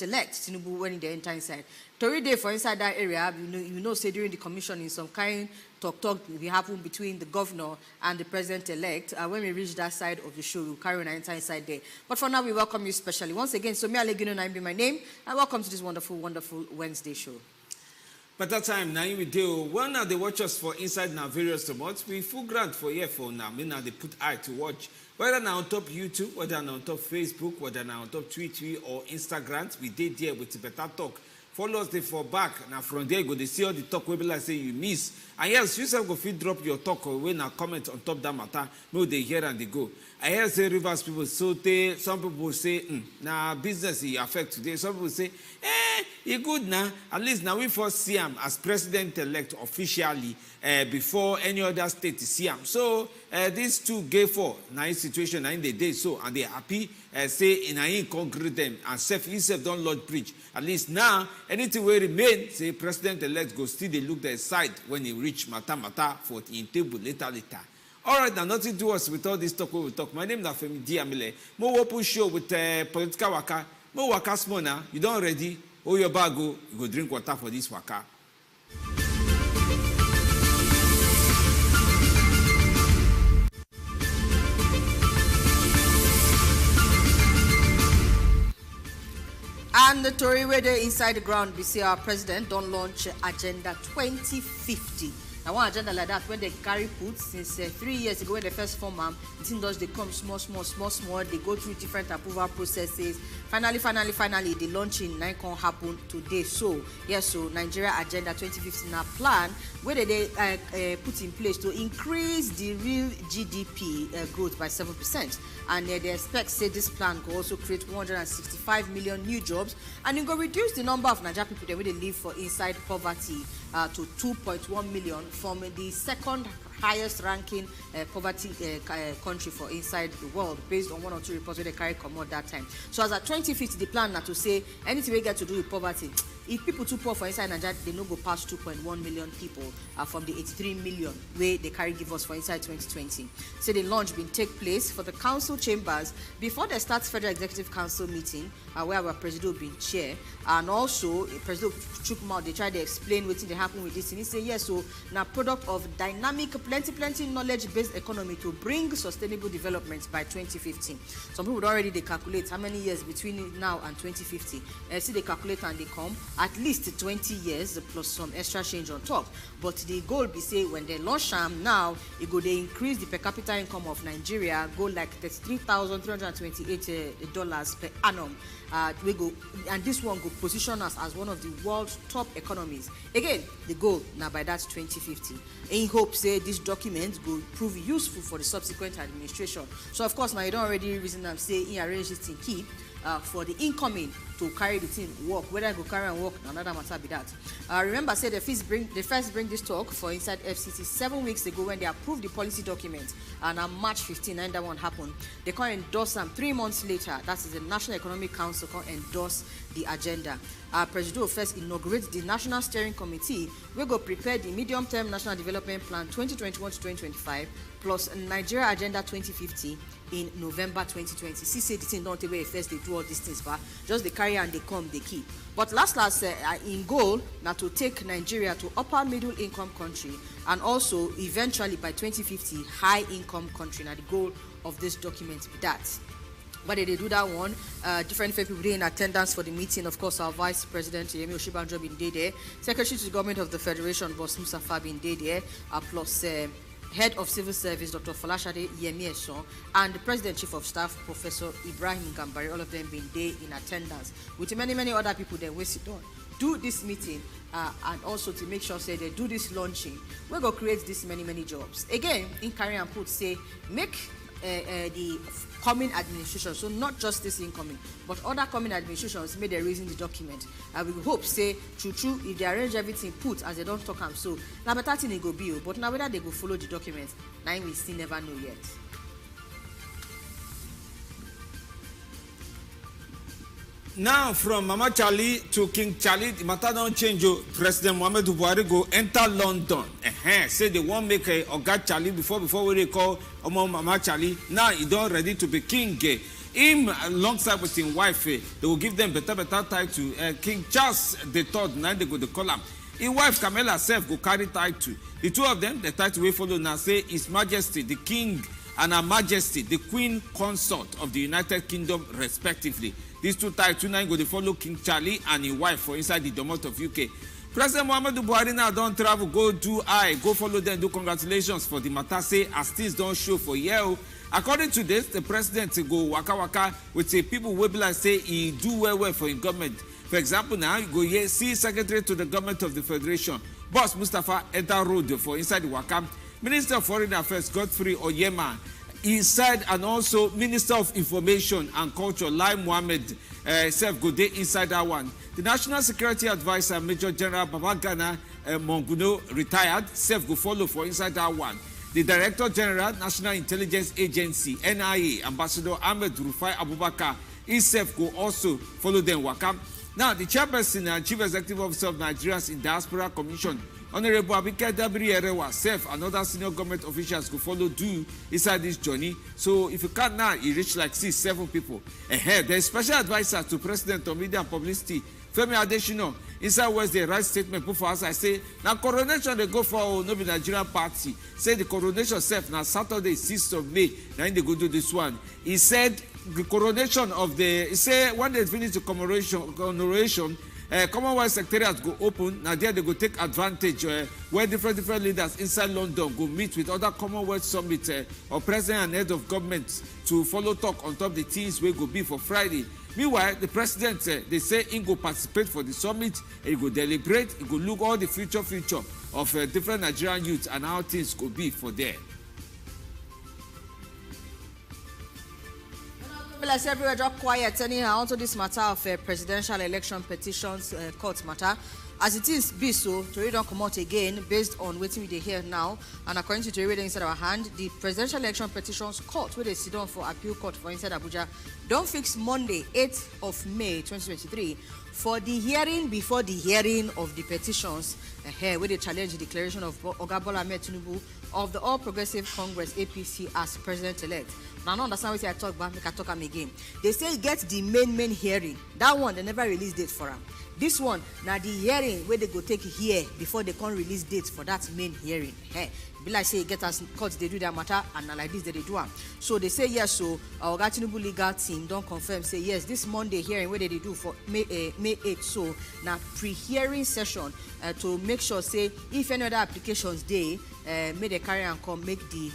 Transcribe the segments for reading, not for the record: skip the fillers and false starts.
elect Tinubu when in the enter inside. Tory day for inside that area, you know, say during the commission in some kind talk will happen between the governor and the president-elect. When we reach that side of the show, we'll carry on and enter inside there. But for now, we welcome you specially. Once again, Siminialaye Fubara be my name, and welcome to this wonderful, wonderful Wednesday show. But that time, now we do. One of the watchers for inside now various remotes, we full grant for here for now. Me now they put eye to watch. Whether now on top YouTube, whether now on top Facebook, whether now on top Twitter or Instagram, we did there with better talk. Follow us there for back. Now from there, go they see all the talk we be like say you miss. And yes, you self go fit drop your talk or when a comment on top that matter. No, they hear and they go. I hear say Rivers people so they some people say now business it affect today. Some people say, it good now. At least now we first see him as president-elect officially before any other state see him. So these two gave for now situation in the day so and they happy say in a concrete them and self himself don't Lord preach. At least now anything will remain say president-elect go still they look their side when he reach matter for in table later. All right, now nothing to us with all this talk we will talk. My name is Femi Diamile. More open show with political waka. More waka small now. You don't ready? Oh, your bag go. You go drink water for this waka. And the Tory where they inside the ground, we see our president don't launch Agenda 2050. Now one agenda like that when they carry put since 3 years ago when they first form the thing does they come small, they go through different approval processes. Finally, the launching now can happen today. So yes, so Nigeria Agenda 2050 now plan where they put in place to increase the real GDP growth by 7%. And they expect say this plan will also create 165 million new jobs and it will reduce the number of Nigerian people that will live for inside poverty to 2.1 million from the second highest ranking poverty country for inside the world based on one or two reports where they carry come out that time. So as at 2050 the plan now to say anything we get to do with poverty, if people too poor for inside Nigeria, they no go past 2.1 million people from the 83 million where they carry give us for inside 2020. So the launch been take place for the council chambers before they start Federal Executive Council meeting where our president been chair and also President Chukma they try to explain what they happen with this and he say yes so now product of dynamic plenty knowledge-based economy to bring sustainable development by 2050. Some people already they calculate how many years between now and 2050. See they calculate and they come at least 20 years plus some extra change on top. But the goal be say when they launch them now, it go they increase the per capita income of Nigeria go like $33,328 per annum. We go and this one go position us as one of the world's top economies. Again, the goal now by that 2050. In hope say this document will prove useful for the subsequent administration. So of course now you don't already reason them say in arrange this thing keep for the incoming to carry the thing work. Whether I go carry and work, another matter be that. Remember, say they first bring this talk for inside FCC 7 weeks ago when they approved the policy document, and on March 15, and that one happened. They can endorse them 3 months later. That is the National Economic Council can endorse the agenda. President first inaugurates the National Steering Committee. We go prepare the medium-term National Development Plan 2021 to 2025 plus Nigeria Agenda 2050 in November 2020. See, say the thing don't take away first they do all these things, but just they carry and they come, they keep. But last in goal now to take Nigeria to upper middle income country and also eventually by 2050 high income country. Now the goal of this document be that. But they do that one. Different people in attendance for the meeting. Of course, our Vice President Yemi Oshibanjo been there. Secretary to the Government of the Federation, Boss Mustafa been there. Plus Head of Civil Service, Dr. Folashade Nyesom, and the President Chief of Staff, Professor Ibrahim Gambari, all of them been there in attendance. With many other people that we sit down, do this meeting, and also to make sure say they do this launching. We're going to create this many jobs. Again, in carry and put say, make the coming administration, so not just this incoming, but other coming administrations made a reason the document. We hope say true if they arrange everything put as they don't talk them so now better thing it go be, but now whether they go follow the document, now we still never know yet. Now, from Mama Charlie to King Charlie, the matter don't change. President Muhammad Buhari go enter London. Say they won't make a Oga Charlie before we call Mama Charlie. Now he don't ready to be king. him alongside with his wife, they will give them better title. King Charles III, now they go to call him. His wife Camilla herself go carry title. The two of them, the title we follow now say His Majesty the King and Her Majesty the Queen Consort of the United Kingdom, respectively. These two titles now go to follow King Charlie and his wife for inside the domot of UK. President Muhammadu Buhari now don travel, go go follow them, do congratulations for the matter, say as things don show for here. According to this, the president go waka with say people wey be like say he do well for his government. For example, now you go here see Secretary to the Government of the Federation, Boss Mustapha enter road for inside the waka. Minister of Foreign Affairs Godfrey Oyema inside, and also Minister of Information and Culture Lai Mohammed self go dey inside that one. The National Security Advisor Major General Babagana Monguno retired self go follow for inside that one. The Director General National Intelligence Agency NIA Ambassador Ahmed Rufai Abubakar himself go also follow them waka. Now the chairperson and chief executive officer of Nigerians in Diaspora Commission Honorable Abike Dabiri Erewa self and other senior government officials go follow do inside this journey. So if you count now, it reach like 6-7 people. There is special advisor to President of Media and Publicity Femi Adesina inside West the right statement put for us. I say now coronation they go for no be Nigerian party. Say the coronation self now Saturday 6th of May. Now they go do this one. He said the coronation of the he say when they finish the coronation Commonwealth Secretariat go open. Now there they go take advantage where different leaders inside London go meet with other Commonwealth summit or president and head of government to follow talk on top the things wey go be for Friday. Meanwhile, the president they say he go participate for the summit. He go deliberate. He go look all the future of different Nigerian youths and how things go be for there. Like everywhere drop quiet anyhow onto this matter of presidential election petitions court matter. As it is be so, Tori don't come out again based on what we dey hear now, and according to Tori inside our hand, the presidential election petitions court where they sit down for appeal court for inside Abuja don't fix Monday 8th of May 2023 for the hearing before the hearing of the petitions where they challenge the declaration of Ahmed Bola Tinubu of the All Progressive Congress APC as president-elect. Now I don't understand what I talk about, make I talk am again. They say get the main hearing. That one they never release date for am. This one now the hearing where they go take here before they can release dates for that main hearing. Be like say get us courts they do their matter and like this they do am. So they say yes. So our Tinubu legal team don't confirm say yes. This Monday hearing where they do for May 8th. So now pre-hearing session to make sure say if any other applications they may they carry and come make the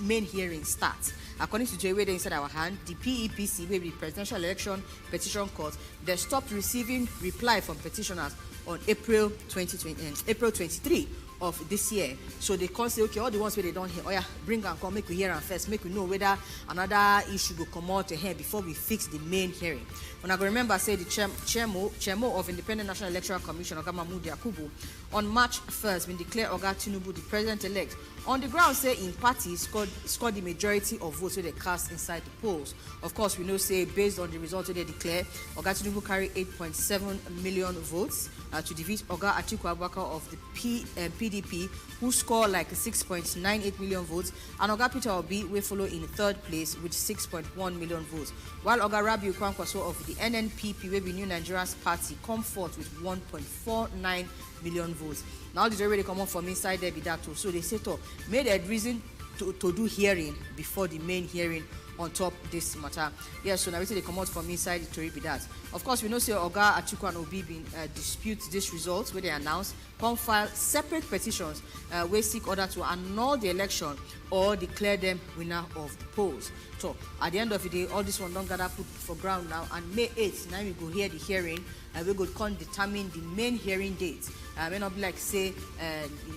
main hearing start. According to J-Wade inside our hand, the PEPC, the Presidential Election Petition Court, they stopped receiving reply from petitioners on April 23 of this year. So they can say, okay, all the ones where they don't hear, oh yeah, bring and come, make we hear and first, make we know whether another issue will come out here before we fix the main hearing. When I go remember, say the chairman of Independent National Electoral Commission, Oga Mahmood Yakubu, on March 1st, when declared Oga Tinubu the president-elect, on the ground say in party scored the majority of votes where they cast inside the polls. Of course, we know say based on the results they declare, Oga Tinubu carried 8.7 million votes to defeat Oga Atiku Abubakar of the PDP, who scored like 6.98 million votes, and Oga Peter Obi will follow in third place with 6.1 million votes, while Oga Rabiu Kwankwaso of the NNPP, will be New Nigeria's party, come forth with 1.49 million votes. Now the already come up from inside there be that too. So they say to made a reason to do hearing before the main hearing on top this matter. Yes, so now they come out from inside the Tori be that. Of course, we know say Oga Atiku and Obi been dispute these results where they announced, come file separate petitions where seek order to annul the election or declare them winner of the polls. So at the end of the day, all this one don't gather put for ground now, and May 8th, now we go hear the hearing, and we go come determine the main hearing date. May not be like say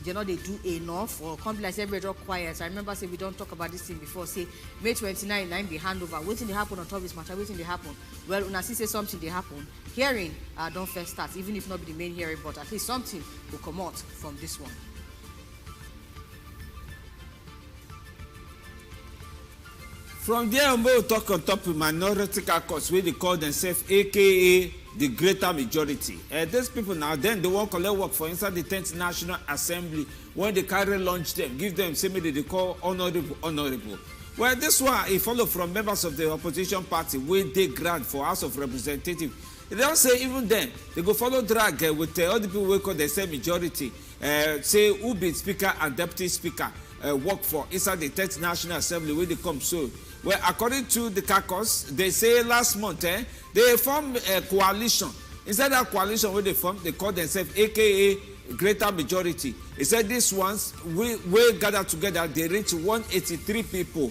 they know they do enough, or come be like say everybody quiet. I remember say we don't talk about this thing before. Say May 29, 9 be handover. Waiting they happen on top of this matter. Waiting they happen. Well, when I see say something they happen, hearing don't first start, even if not be the main hearing, but at least something will come out from this one. From there, we'll talk on top of minority caucus where they call themselves AKA the greater majority. These people now, then they won't collect work for inside the 10th National Assembly when they carry launch them, give them, say maybe they call honorable. Well, this one, it follow from members of the opposition party wey dey grant for House of Representatives. They don say even then, they go follow drag with all the people wey call themselves majority, say who be speaker and deputy speaker work for inside the 10th National Assembly wey dey come so. Well, according to the caucus, they say last month, they form a coalition. Inside that coalition wey they form, they call themselves AKA Greater Majority. He said these ones, we gather together, they reach 183 people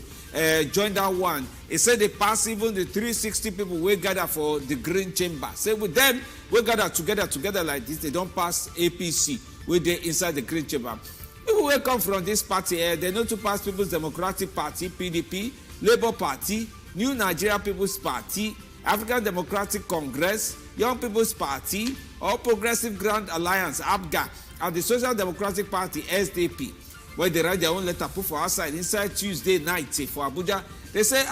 join that one. He said they pass even the 360 people we gather for the Green Chamber. Say with them, we gather together like this, they don't pass APC, we they inside the Green Chamber. People who come from this party, they know to pass People's Democratic Party, PDP, Labour Party, New Nigeria People's Party, African Democratic Congress, Young People's Party, All Progressive Grand Alliance, APGA, and the Social Democratic Party, SDP. Where they write their own letter, put for outside inside Tuesday night for Abuja. They say,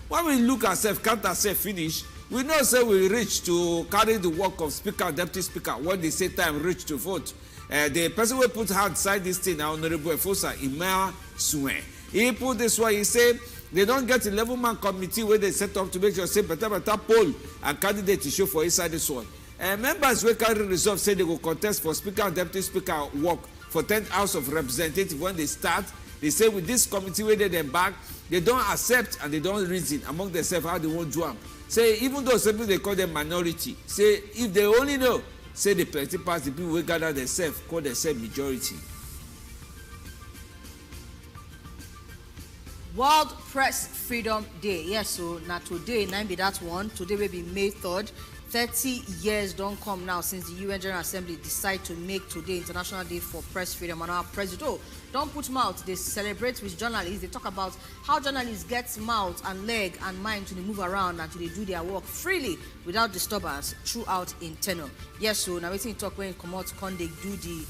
when we look ourselves, count ourselves finish, we know say we reach to carry the work of speaker and deputy speaker when they say time reach to vote. The person who put hand side this thing now, Honorable Efosa Ima Suen. He put this one, he said they don't get 11-man committee where they set up to make sure say better poll and candidate to show for inside this one. Members will carry results say they will contest for speaker and deputy speaker work for 10th House of Representatives. When they start, they say with this committee where they back, they don't accept and they don't reason among themselves how they want to do them. Say even though some people they call them minority, say if they only know, say the plenty pass the people will gather themselves, call themselves majority. World Press Freedom Day. Yes, so now today, 9 be that one. Today will be May 3rd. 30 years don't come now since the UN General Assembly decide to make today International Day for Press Freedom. And our president don't put mouth. They celebrate with journalists. They talk about how journalists get mouth and leg and mind to move around and to do their work freely without disturbance throughout in tenor. Yes, so now waiting talk when come out, can they do the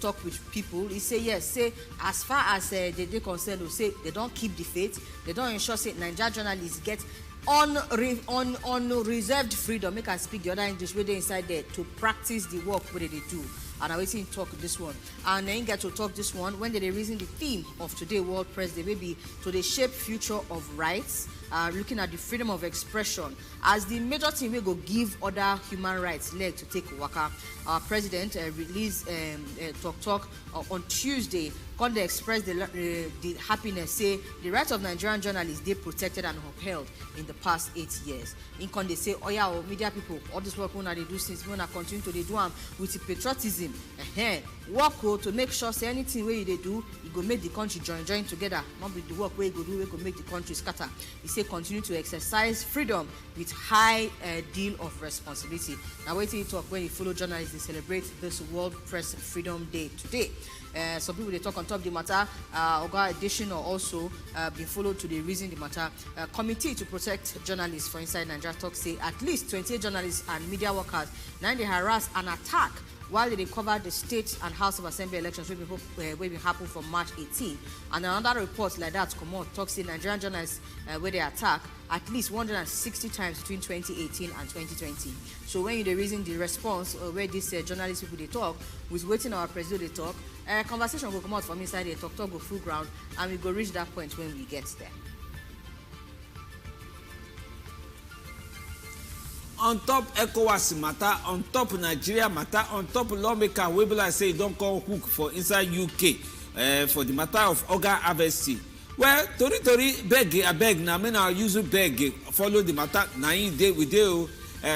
talk with people. He say yes, say as far as they concerned, say they don't keep the faith. They don't ensure say Nigerian journalists get unreserved freedom. Make us speak the other English where they inside there to practice the work where they do. And I waiting to talk this one. And then get to talk this one when they reason the theme of today World Press Day, maybe to the shape future of rights, looking at the freedom of expression as the major thing we go give other human rights leg to take waka. Our president released talk on Tuesday. Can they express the happiness, say the rights of Nigerian journalists they protected and upheld in the past 8 years. In can they say, oh yeah, media people, all this work when they do since when I continue to they do with the patriotism, work to make sure say anything where they do, it go make the country join together. Not be the work where you go do, we go make the country scatter. He say continue to exercise freedom with high deal of responsibility. Now waiting to talk when you follow journalists, they celebrate this World Press Freedom Day today. Some people they talk on top of the matter. Oga Edition or also been followed to the reason the matter. Committee to protect journalists for inside Nigeria talk say at least 28 journalists and media workers now they harass and attack while they cover the state and House of Assembly elections wey been happen from March 18. And another report like that come out talks say Nigerian journalists where they attack at least 160 times between 2018 and 2020. So when you the reason the response where these journalists people they talk, with waiting our president they talk, conversation will come out from inside the talk go full ground, and we go reach that point when we get there. On top Ecowas matter, on top Nigeria matter, on top lawmaker wey be like say don't call hook for inside UK for the matter of Oga Harvesting. Well, tori beg na me na use beg follow the matter na in dey we dey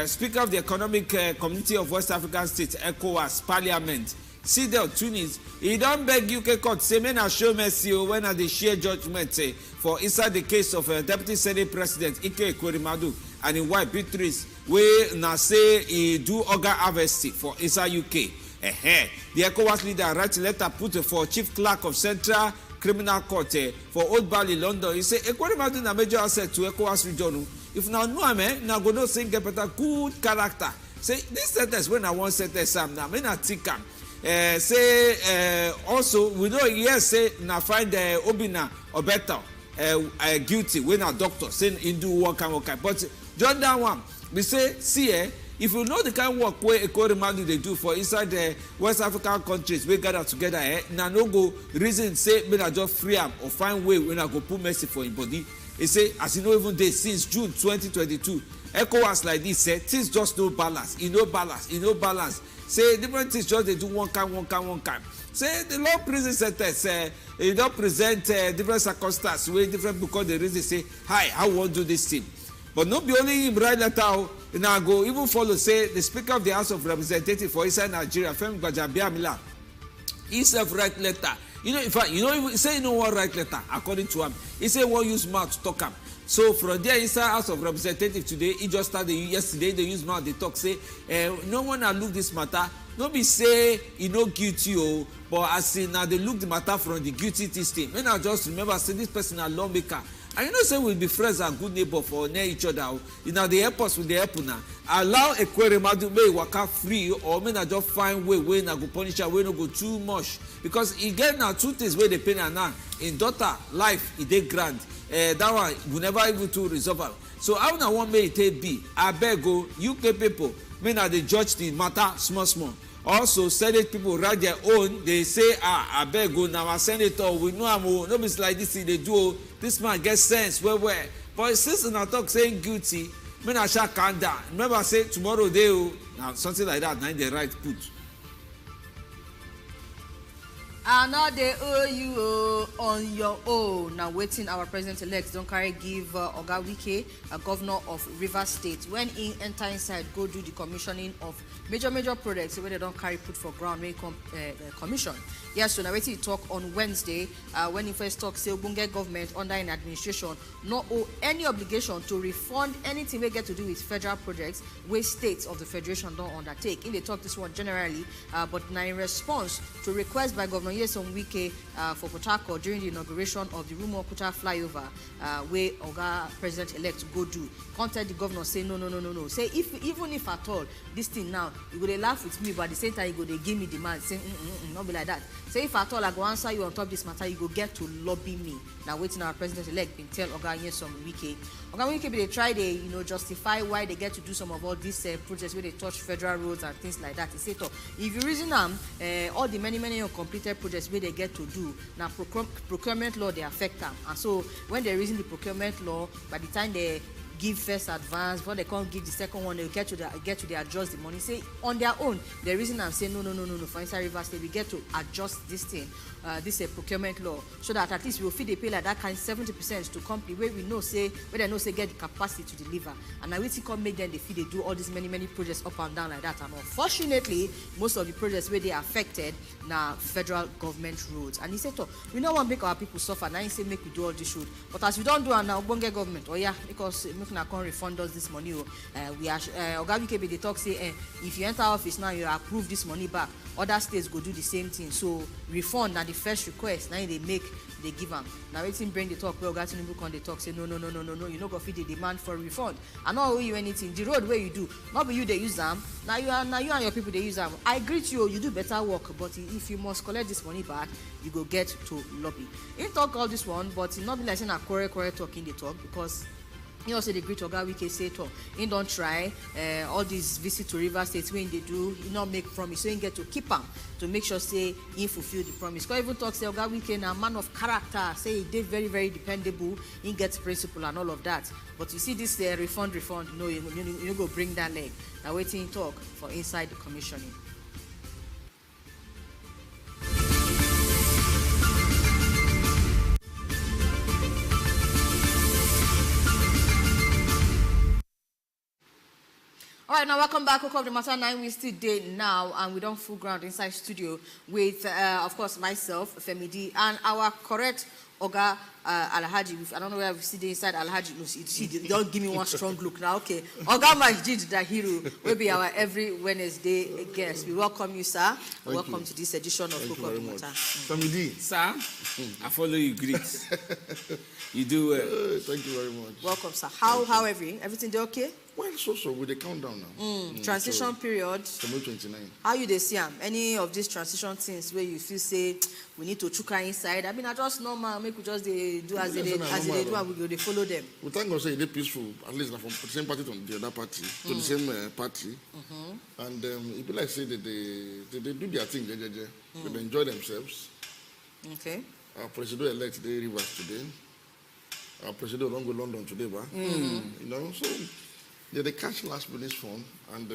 Speaker of the Economic Community of West African States, ECOWAS Parliament, Sidel Tunis, he don't beg UK court say me na show mercy when they share judgment for inside the case of Deputy Senate President Ike Ekweremadu and his wife Beatrice, wey na say he do Oga Harvesting for inside UK. The ECOWAS leader write letter put for Chief Clerk of Central Criminal Court for Old Bailey, London. He say Ekweremadu na major asset to ECOWAS region. If now know him, now go no sing get better good character. Say this sentence when I want sentence Sam now, me na think am. Also we know yes say na find Obina or better guilty when a doctor saying he do work and but John that one we say see if you know the kind of work where Ecowas they do for inside the West African countries, we gather together, now no go reason say, when I just free am or find way when I go put mercy for him body. He say, as you know, even day since June 2022, Ecowas like this say, things just no balance, no balance. Say different things just they do one kind. Say the law prison sentence, you don't present different circumstances where different because the reason say, hi, I won't do this thing. But not be only him write letter, now go even follow, say, the Speaker of the House of Representatives for inside Nigeria, Femi Gbajabiamila, he self write letter. You know, in fact, he say no one write letter, according to him. He say one use mouth to talk him. So from there inside House of Representatives today, he just started yesterday, they use mouth, they talk, say, no one will look this matter. No be say he no guilty, but as in now they look the matter from the guilty thing. When I just remember, say this person a lawmaker. And you know, say we'll be friends and good neighbor for near each other. You know, they help us with the help now. Allow a query to make waka free, or may not just find way na go punish her, way no go too much. Because again now 2 things where they pay now. In daughter life, it dey grand. That one we never able to resolve am. So how na one may it be? I beg go UK people, may not they judge the matter small. Also, Senate people write their own. They say, I beg go now, senator, we know I'm no be like this they do. This man gets sense, where. But since I talk saying guilty, when I shall calm down. Remember, I say tomorrow they now something like that. Now they right put. And now they owe you on your own. Now waiting our president-elect don't carry give Oga Wike, a governor of Rivers State, when he enter inside go do the commissioning of major projects where they don't carry put for ground when commission. Yes, so now waiting talk on Wednesday when he first talk say Bunge government under an administration not owe any obligation to refund anything they get to do with federal projects where states of the federation don't undertake. In they talk this one generally, but now in response to request by Governor Nyesom Wike for Port Harcourt during the inauguration of the Rumo-Kuta flyover, where Oga President-elect go do. Contact the governor say no. Say even if at all this thing now, you go dey laugh with me, but at the same time you go dey give me demand. Say not be like that. Say if at all I go answer you on top this matter, you go get to lobby me. Now waiting our President-elect been tell Oga Nyesom Wike. Oga Wike they try they justify why they get to do some of all these projects where they touch federal roads and things like that. He say to if you reason all the many uncompleted projects where they get to do now procurement law they affect them, and so when they reason the procurement law, by the time they give first advance, when they can't give the second one, they get to they adjust the money. Say on their own, the reason I'm saying no. For inside Rivers State, we get to adjust this thing, this procurement law, so that at least we will feed the pay like that kind 70% to company where we know say where they know say get the capacity to deliver. And I will see come make them they feed they do all these many projects up and down like that. And unfortunately, most of the projects where they are affected now federal government roads. And he said, "Oh, we don't want to make our people suffer." Now he say make we do all this road, but as we don't do and now Bunge government, because I can't refund us this money. We are Oga Wike they talk say if you enter office now you approve this money back. Other states go do the same thing. So refund na the first request. Now they give them. Now waiting bring the talk where Oga Tinubu come they talk say no. You no go fit the demand for refund. I not owe you anything. The road where you do, not be you they use them. Now you and your people they use them. I greet you. You do better work, but if you must collect this money back, you go get to lobby. He talk all this one, but it not be like saying a quarrel talking the talk because. He also the great Oga Wike say to he don't try all these visit to River States when they do, he not make promise, so he get to keep them to make sure say he fulfill the promise. Because even talk say Oga Wike na man of character, say he did very dependable, he gets principle and all of that. But you see this refund, no, you go bring that leg. Now waiting talk for inside the commissioning. All right, now welcome back. Welcome to Matter 9. We still day now, and we don't full ground inside studio with, of course, myself, Femidi, and our correct Oga Alhaji. I don't know where we see the inside Alhaji. Don't give me one strong look now. Okay, Oga Majid Dahiru will be our every Wednesday guest. We welcome you, sir. Welcome to this edition of Cocoa Matter. Femidi, sir, I follow you. Greet. You do. Thank you very much. Welcome, sir. How everything? Everything okay? Well, so with the countdown now. Transition period. 29. How you dey see am? Any of these transition things where you feel say we need to chuka inside? I mean, I just normal, make we just dey do as they do, and we go dey follow them. We thank God say they peaceful, at least from the same party to the other party, to the same party. And it be like say that they do their thing, they enjoy themselves. Okay. Our president-elect, they Rivers today. Our president don't go London today, but you know, so they catch last minute phone and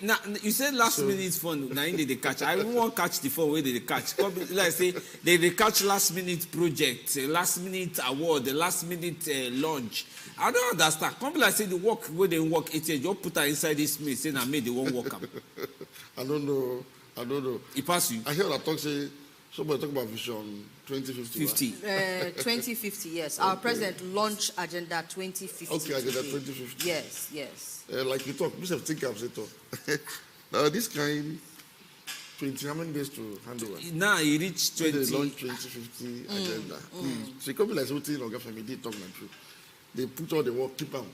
now you said last minute phone. Now they catch. I won't catch the phone where they catch. Like say they catch last minute project, last minute award, the last minute launch. I don't understand. Come like say the work where they work 8 years, you put her inside this maze, say now made they won't work up. I don't know. It pass you. I hear that talk say somebody talk about vision 2050. 2050, yes. Our president launched Agenda 2050. Okay, Agenda 2050. Yes. Like you talk, you have think I've said talk. Now this kind 20, how many days to handle it? Now he reached 20. They launch 2050 agenda. So it could be like something Oga Family talk like true. They put all the work, keep on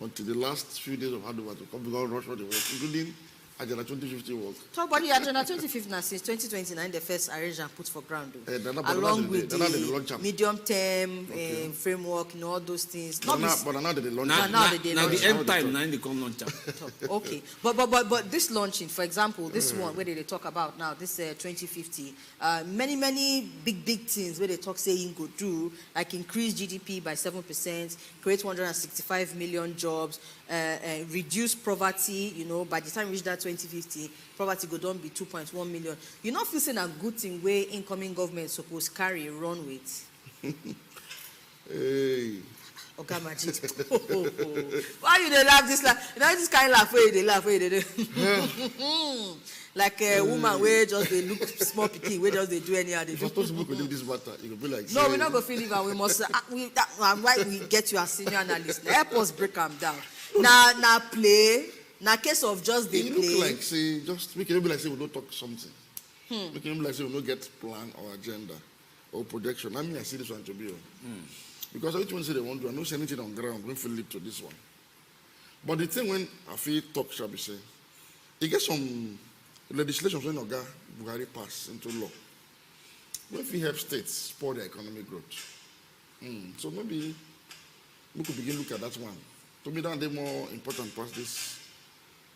until the last few days of handover to come because rush all the work, including Agenda 2050 work. Talk about the Agenda 2050 now since 2029, the first arranged and put for ground. Along with the medium term framework, all those things. But now they launch. Now the end time, now they come launch. Okay, but this launching, for example, this one where they talk about now, this 2050, many big things where they talk saying go do, like increase GDP by 7%, create 165 million jobs, reduce poverty. You know, by the time we reach that 2050, poverty go down be 2.1 million. You not feel saying a good thing where incoming government supposed carry run with? Hey. Okay, Majid. Why you they laugh this laugh? You know this kind of laugh where they laugh where they do. Like a woman where just they look small picky, where just they do any other. If people could do this matter, you could be like. No, we're not gonna feel it, and we must. Why we get you as senior analyst? Help us break them down. Now play. Now case of just they play. Look like say just make it be like say we don't talk something. Make it be like say we don't get plan or agenda or projection. I mean I see this one to be because everyone say they want to. I don't see anything on ground. We feel lead to this one. But the thing when I feel talk shall be say, it gets some legislation when Oga Buhari pass into law. When we help states support their economic growth. So maybe we could begin look at that one. To me, that they more important past this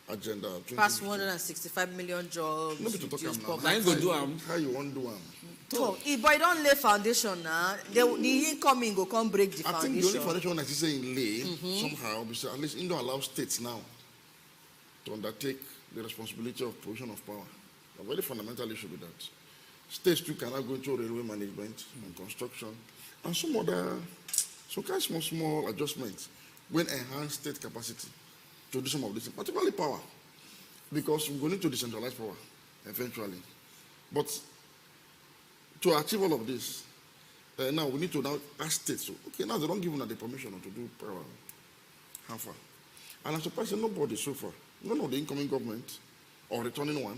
agenda. Past 165 million jobs. Nobody to talk about now. How you want to do them? Talk. If I don't lay foundation now, the incoming go come break the foundation. I think the only foundation I see in lay somehow, because at least it don't allow states now to undertake the responsibility of provision of power. A very fundamental issue with that. States too cannot go into railway management and construction and some other, some kind of small adjustments will enhance state capacity to do some of this, particularly power, because we're going to decentralize power eventually. But to achieve all of this, now we need to now ask states. So, okay, now they don't give them the permission to do power. How far? And I'm surprised that nobody so far, none of the incoming government or returning one,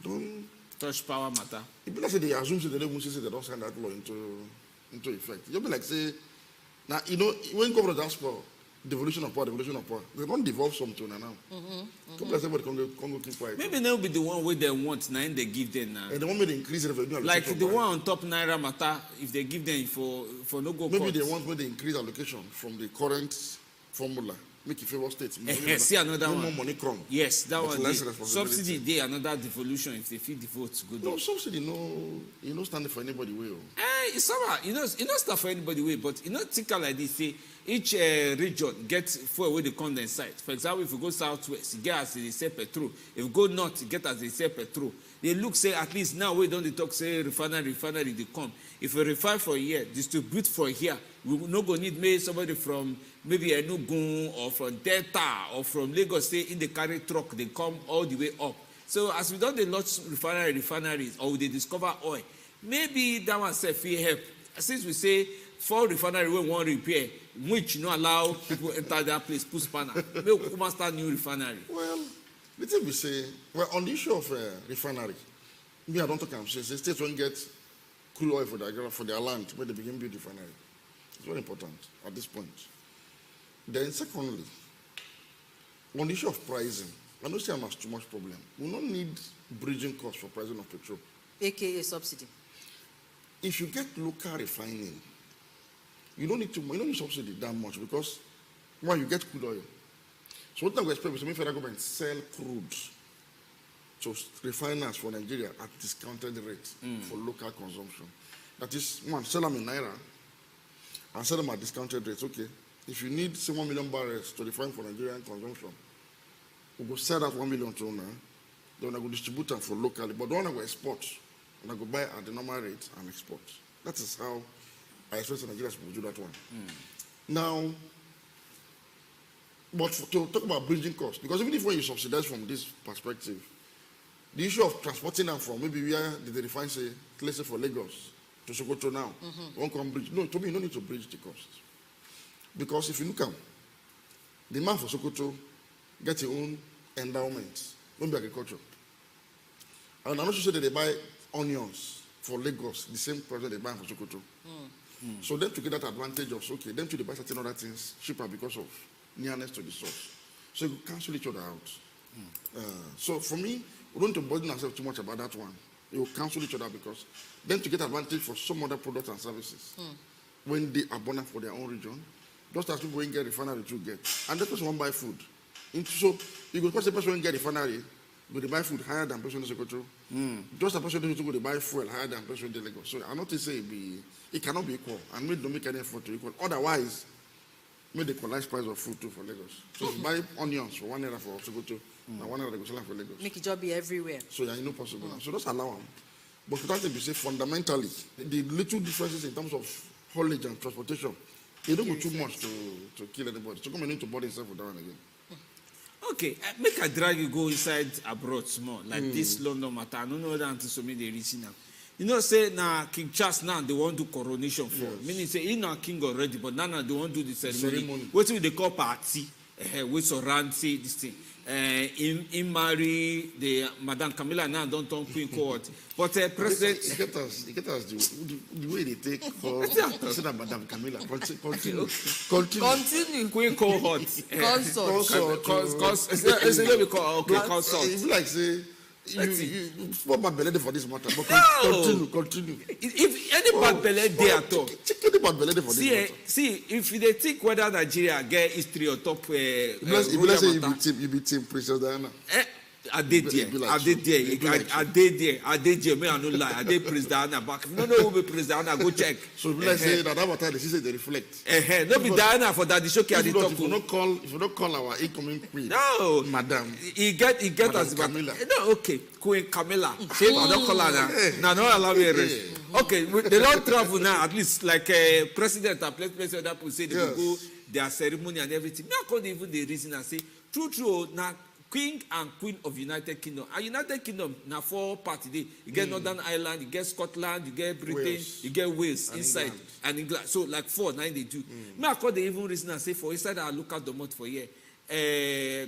don't touch power matter. It be like say they assume that they don't say they don't sign that law into effect. You'll be like say, now you know when government asks for devolution of power, they don't devolve something now. Come like somebody can go keep quiet. Maybe they'll be the one where they want now and they give them now. And they want me to increase revenue. Like the one on top Naira matter, if they give them for no go. Maybe they want me to increase allocation from the current formula. Make it favor states. See another one. More money come. Yes, that one. Subsidy day, another devolution if they feed the votes good. No, subsidy no stand for anybody way. It's somehow you not stand for anybody way, but you know think like this. Say each region gets fuel where they come the site. For example, if you go southwest, you get as they sell petrol. If you go north, you get as they sell petrol. They look say at least now we don't talk say refinery they come. If we refine for a year, distribute for here, we no go need maybe somebody from maybe Enugu or from Delta or from Lagos say in the carry truck they come all the way up. So as we don't launch refineries or they discover oil, maybe that one say free help. Since we say 4 refinery we want repair, which no allow people enter that place, put spanner. Maybe we must start new refinery. Well, the thing we say, well, on the issue of refinery, me I don't talk about say states won't get crude oil for their land when they begin build refinery. It's very important at this point. Then secondly, On the issue of pricing, I don't say I'm too much problem. We don't need bridging costs for pricing of petrol. AKA subsidy. If you get local refining, you don't need subsidy that much because one, you get crude oil. So what we expect is the federal government sell crude to refiners for Nigeria at discounted rate for local consumption. That is, one, sell them in Naira and sell them at discounted rates. Okay, if you need say 1 million barrels to refine for Nigerian consumption, we go sell that 1 million to now, then I go distribute them for locally. But the one I go export, and I go buy at the normal rate and export. That is how I expect Nigerians will do that one. Now, but to talk about bridging costs, because even if when you subsidize from this perspective, the issue of transporting them from maybe where did they refine, say, let's say for Lagos to Sokoto now, one can bridge. No, to me, you don't need to bridge the cost. Because if you look at the man for Sokoto get your own endowment, don't be agriculture. And I'm not sure that they buy onions for Lagos, the same price they buy for Sokoto. So them to get that advantage of, okay, them to they buy certain other things cheaper because of nearness to the source. So you cancel each other out. So for me, we don't need to burden ourselves too much about that one. You will cancel each other because then to get advantage for some other products and services when they are born for their own region, just as people won't get refinery to get. And that person won't buy food. So you go the person won't get refinery, but they buy food higher than person in Sokoto. Just a person who go to buy fuel higher than person in Lagos. So I'm not to say it cannot be equal, and we don't make any effort to equal. Otherwise, make the equalized price of food too for Lagos. So if you buy onions for 1 naira for Sokoto, and 1 naira they go sell for Lagos. Make it job be everywhere. So yeah, you know possible. So just allow them. But for that to be said, fundamentally, the little differences in terms of haulage and transportation, they don't go too much to kill anybody. So come and need to body himself with that one again. Okay, make a drag you go inside abroad small, like this London matter. I don't know that until so many they reach now. You know, say now King Charles now they want to do coronation for. Meaning say he not king already, but now they want to do the ceremony. What do they call party? We surround say this thing. In marry the Madame Camilla now don't turn Queen Court. But President you get us the way they take for say that Madame Camilla. Continue. Queen Court. Consort. It's a little bit called consort. It's like say you for bad belly for this matter, but continue. If any bad belly there at all, check any bad belly for this matter. See, if they think whether Nigeria get history or top, let's say you be team Princess Diana. I did there. Me I no lie. I did Princess Diana back. No who be Princess Diana. Go check. So let's say that time they say they reflect. No be Diana for that. The show can talk. If you don't call our incoming queen. No, Madam. He get as Camilla. No, okay, Queen Camilla. Say I don't call her now. No, allow me rest. Okay, they don't travel now. At least like president and place that people say they will go their ceremony and everything. Now, can't even the reason and say true now. King and Queen of United Kingdom. And United Kingdom now 4 parts. You get Northern Ireland, you get Scotland, you get Britain, Wales. You get Wales and inside England. And England. So like 4 now they do. Me I call the even reason and say for inside our local domot for here.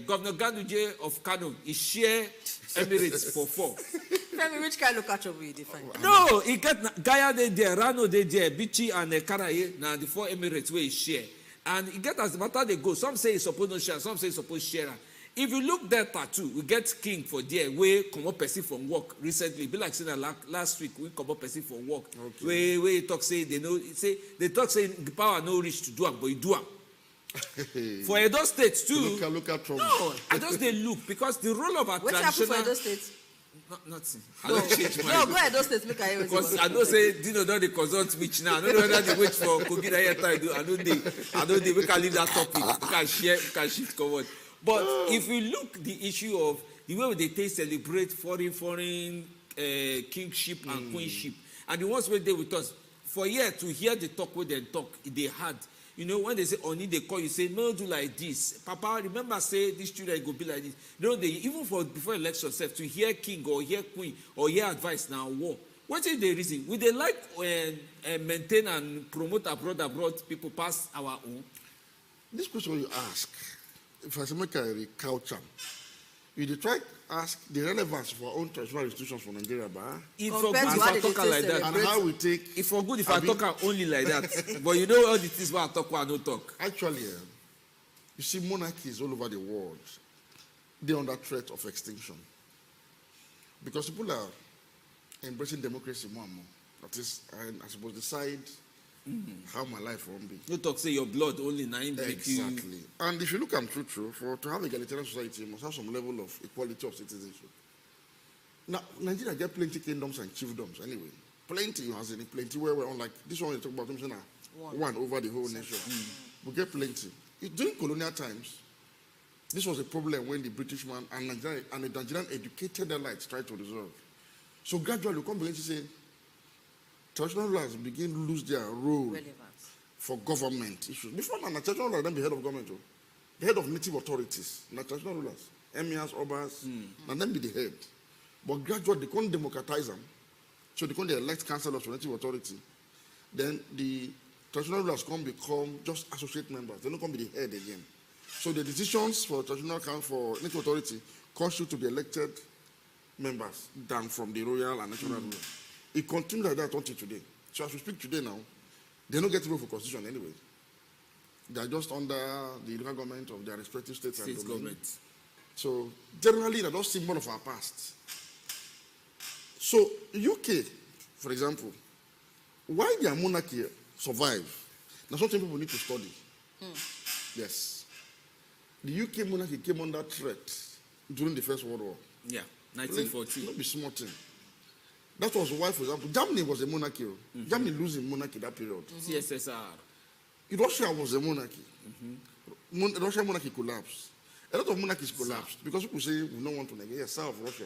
Governor Ganduje of Kano is share Emirates for 4. Tell me which kind of catch up will you define? No, he get Gaya they there, Rano they there, Bichi and Karaye now the 4 Emirates where he share. And he get as the matter they go. Some say he's supposed to share, some say he's supposed to share. If you look there too, we get king for there where come up person from work recently. Be like saying last week we come up person from work. Okay. Where talk say they talk say the power no reach to do it, but you do it. For Edo State too. Look at Trump. No, I just they look because the role of our what's traditional. What's happened for Edo State? Nothing. I don't change my. No, go Edo State make I hear. Because I don't say Dino don't they consult which now. I don't know whether they wait for Kogi that time do. I don't they we can leave that topic. We can share. We can shift forward. But if we look the issue of the way they celebrate foreign kingship and queenship, and the ones where they with us for years to hear the talk where they talk, they had. You know, when they say Oni, they call you say no do like this. Papa, remember say this children go be like this. You know, they even for before election self to hear king or hear queen or hear advice now war. What is the reason? Would they like maintain and promote abroad people past our own? This question you ask. If I make a culture, you try ask the relevance for our own traditional institutions for Nigeria, if for good, if I talk like that, and how we take. If for good, if I talk only like that, but you know all the things where I talk, where I don't talk. Actually, you see monarchies all over the world. they're under threat of extinction. Because people are embracing democracy more and more. That is, I suppose, decide how my life won't be. You talk, say your blood only 9 Exactly. And if you look at true, to have egalitarian society, you must have some level of equality of citizenship. Now, Nigeria get plenty kingdoms and chiefdoms anyway. Plenty, as in plenty where we're on, like this one you talk about, one over the whole nation. We get plenty. During colonial times, this was a problem when the British man and the Nigerian educated elites tried to resolve. So gradually, we come begin to say, traditional rulers begin to lose their role for government issues. Before now, traditional rulers then be head of government, the head of native authorities, not traditional rulers, emirs, obas, and then be the head. But gradually, they can't democratize them. So they can't elect councillors for native authority. Then the traditional rulers can't become just associate members. They don't come be the head again. So the decisions for traditional for native authority constitute to be elected members than from the royal and national rulers. It continues like that until today. So as we speak today now, they don't get to vote for constitution anyway. They are just under the local government of their respective states and governments. So generally, they're just symbol of our past. So UK, for example, why their monarchy survive? Now something people need to study. Yes. The UK monarchy came under threat during the First World War. Yeah, 1914. Not be small thing. That was why, for example, Germany was a monarchy. Germany losing monarchy that period. CSSR. Russia was a monarchy. Russian monarchy collapsed. A lot of monarchies collapsed because people say we don't want to negate. Yes, South of Russia.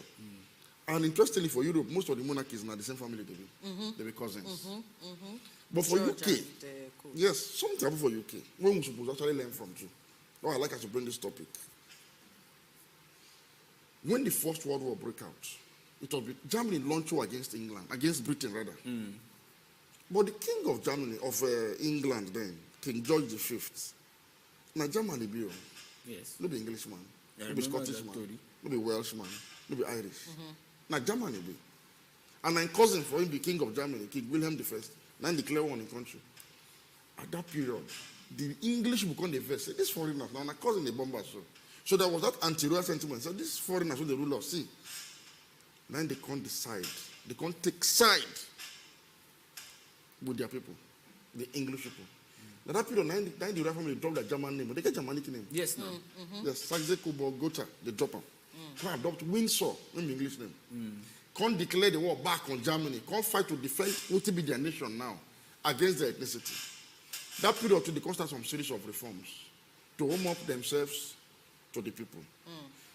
And interestingly for Europe, most of the monarchies are not the same family they be. They be cousins. But for UK, yes, something happened for UK. When we supposed to actually learn from too. Oh, I like us to bring this topic. When the First World War broke out, it was Germany launched war against England, against Britain rather. But the king of Germany, of England then, King George V, now Germany be yes. No be Englishman, no be Scottish man, no be Welshman, no be Irish. Now Germany be. And my cousin for him be king of Germany, King Wilhelm I, now declare one in country. At that period, the English become the verse. Say, these foreigners, now my cousin the bomber so. So there was that anti-royal sentiment. So these foreigners who the rule of see. Then they can't decide. They can't take side with their people, the English people. Now that period, then the royal family drop their German name, but they get Germanic name. Yes, no. Yes, Saxe, Coburg, Gotha, they drop them. Can't adopt Windsor, name the English name. Can't declare the war back on Germany. Can't fight to defend what will be their nation now against their ethnicity. That period, they constant some series of reforms to warm up themselves to the people.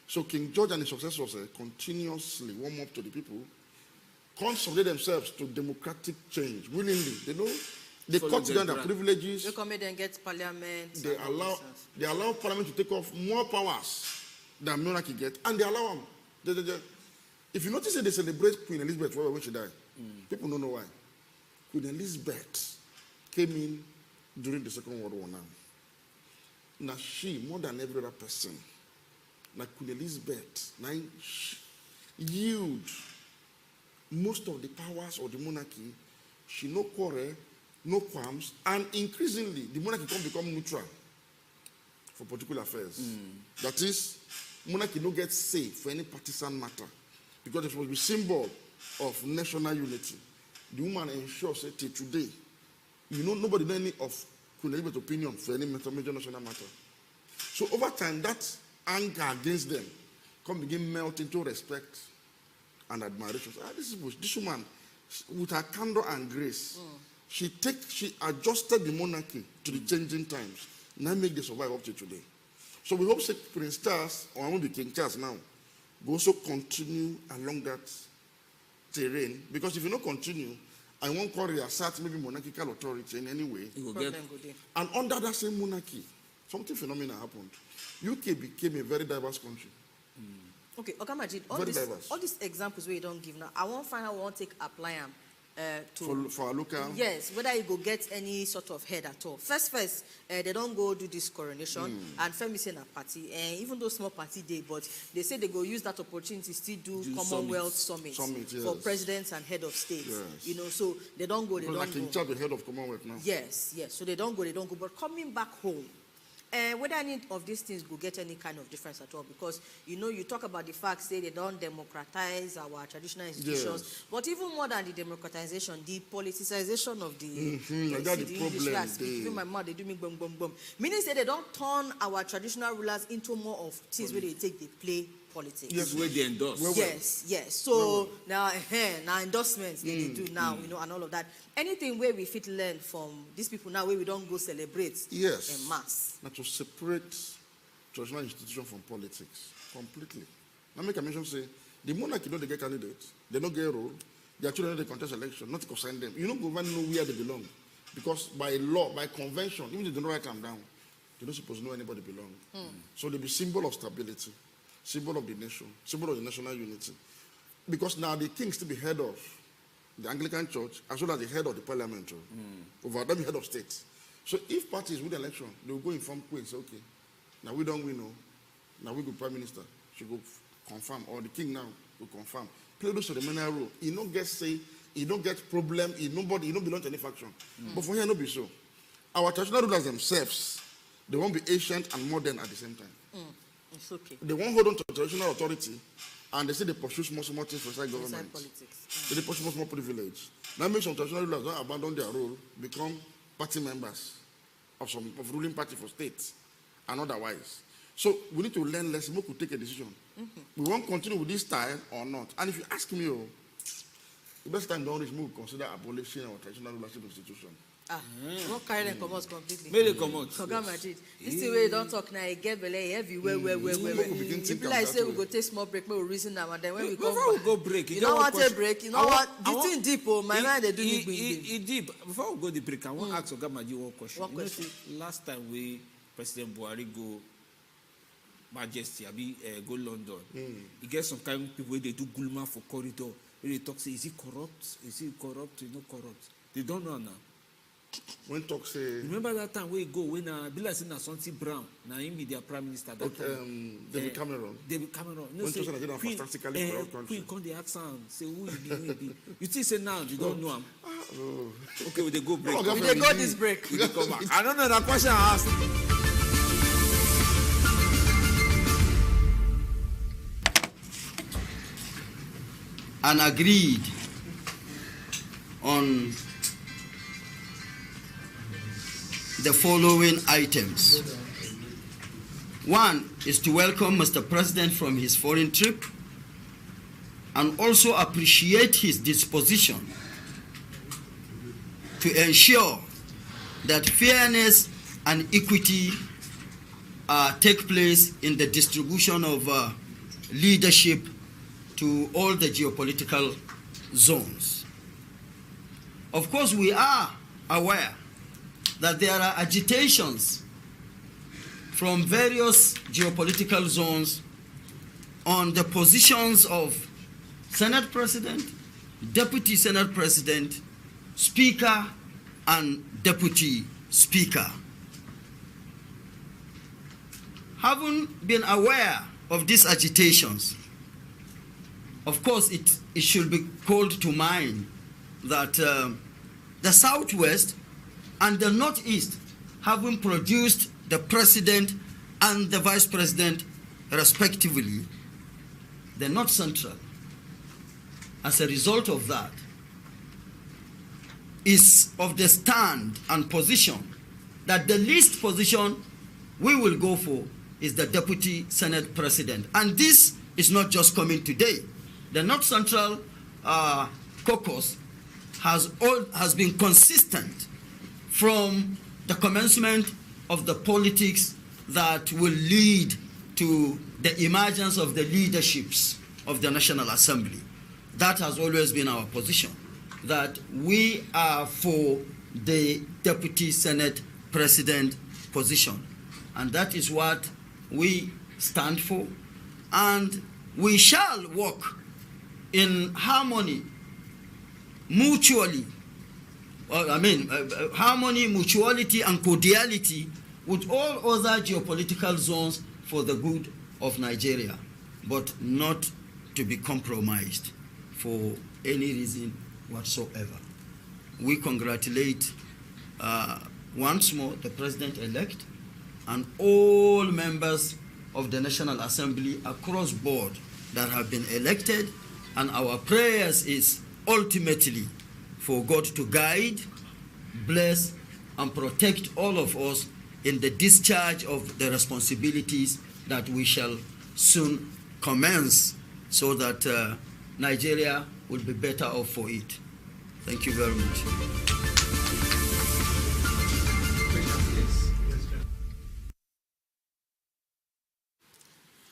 So King George and his successors continuously warm up to the people, consolidate themselves to democratic change willingly. They cut down their privileges. They come and get parliament. They allow parliament to take off more powers than monarchy get, and they allow them. If you notice that they celebrate Queen Elizabeth when she died, people don't know why. Queen Elizabeth came in during the Second World War now. Now she, more than every other person, like Queen Elizabeth, now yield most of the powers of the monarchy. She no quarrel, no qualms, and increasingly the monarchy can become neutral for particular affairs. That is, monarchy no get say for any partisan matter because it was the symbol of national unity. The woman ensures that till today, nobody knows any of Queen Elizabeth's opinion for any major national matter. So over time, that anger against them can begin melt into respect and admiration. This woman, with her candor and grace, she adjusted the monarchy to the changing times. Now make the survive up to today. So we hope Prince Charles, or I won't be King Charles now, will also continue along that terrain. Because if you don't continue, I won't call reassert maybe monarchical authority in any way. And under that same monarchy, something phenomenal happened. UK became a very diverse country. Okay, Majid, all these examples where you don't give now, I won't find out, I won't apply them for our local. Yes, whether you go get any sort of head at all. First, they don't go do this coronation and Femi say na party. And even though small party day, but they say they go use that opportunity to still do Commonwealth summit yes. for presidents and head of states. Yes. So they don't go. They don't like go. King Charles, the head of Commonwealth now. Yes. So they don't go. But coming back home, whether any of these things will get any kind of difference at all, because you talk about the fact say they don't democratize our traditional institutions, Yes. but even more than the democratization, the politicization of the that's the problem. even my mouth, they do me boom boom boom. Meaning say they don't turn our traditional rulers into more of things where they play politics. Yes, where they endorse. Yes. So now endorsements they do now, and all of that. Anything where we fit learn from these people now, where we don't go celebrate en masse. Now to separate traditional institution from politics completely. Now make a mention say the monarchy don't get candidates, they don't get a role, their children they contest election, not to concern them. You don't go and know where they belong. Because by law, by convention, even if they don't write them down, they don't supposed to know anybody belong. So they be symbol of stability, symbol of the nation, symbol of the national unity. Because now the king still be head of the Anglican Church, as well as the head of the parliament, over them head of state. So if parties win the election, they will go inform Queen, say, okay, now we don't win, now we go prime minister, she go confirm, or the king now will confirm. Play those ceremonial role. He don't get say, he don't get problem, he don't belong to any faction. But for here, no be so. Our traditional rulers themselves, they won't be ancient and modern at the same time. It's okay. They won't hold on to traditional authority, and they say they pursue small things for side government. Politics. They pursue small privilege. That makes some traditional rulers don't abandon their role, become party members of ruling party for states and otherwise. So we need to learn less. We could take a decision. We won't continue with this style or not. And if you ask me, the best time don't reach, we will consider abolishing our traditional rulership institution. What carry them come out completely? May they come out. This thing where you don't talk now, you get belay everywhere, where. If you like say we go take small break, maybe we reason now, and then when we come Before back, we go break, you know what take break, you know what? The thing deep, my mind they do me It deep. Before we go the break, I want to ask Ogamaji one question. What question? Last time President Buhari go Majesty, go London. You get some kind of people where they do gulma for corridor. Where they talk, say, is he corrupt? Is he corrupt? Is he not corrupt? They don't know now. When talk say... Remember that time where you go, when Bill said Sonsi Brown, now him be their prime minister. David Cameron. David Cameron. No, when say, fantastically corrupt country. Queen come the accent, say who you be. You think say now, you don't know him. Okay, we they go break. We they go this break. We they come back. I don't know that question I asked. And agreed on the following items. One is to welcome Mr. President from his foreign trip and also appreciate his disposition to ensure that fairness and equity take place in the distribution of leadership to all the geopolitical zones. Of course, we are aware that there are agitations from various geopolitical zones on the positions of Senate President, Deputy Senate President, Speaker, and Deputy Speaker. Having been aware of these agitations, of course, it should be called to mind that the Southwest and the Northeast, having produced the President and the Vice President respectively, the North Central, as a result of that, is of the stand and position that the least position we will go for is the Deputy Senate President. And this is not just coming today. The North Central caucus has been consistent from the commencement of the politics that will lead to the emergence of the leaderships of the National Assembly. That has always been our position, that we are for the Deputy Senate President position. And that is what we stand for. And we shall work in harmony, mutually, harmony, mutuality, and cordiality with all other geopolitical zones for the good of Nigeria, but not to be compromised for any reason whatsoever. We congratulate once more the President-elect and all members of the National Assembly across board that have been elected. And our prayers is ultimately for God to guide, bless, and protect all of us in the discharge of the responsibilities that we shall soon commence, so that Nigeria will be better off for it. Thank you very much.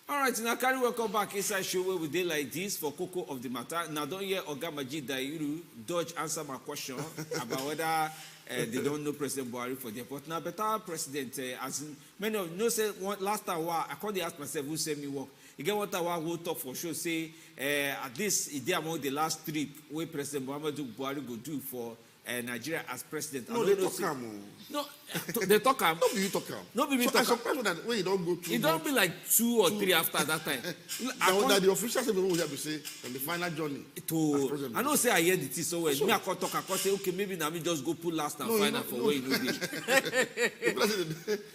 All right, now carry welcome back inside show where we did like this for Cocoa of the Matter. Now don't hear Oga Majid Dairu dodge answer my question about whether they don't know President Buhari for their but now better president as in, many of you know say last time I can't ask myself who send me work. You get what I will talk for sure say at least it among the last trip where President Muhammadu Buhari go do for Nigeria as president. No, they talk am. No, they talk am. No, you talk am. No, be me so talk I surprised that when you don't go too it don't be like 2 or 3 after that time. That the official say people will have to say on the final journey. To I know say I hear the thing so well. Me I can't talk. I can't say okay maybe now me just go put last and final for where you know this.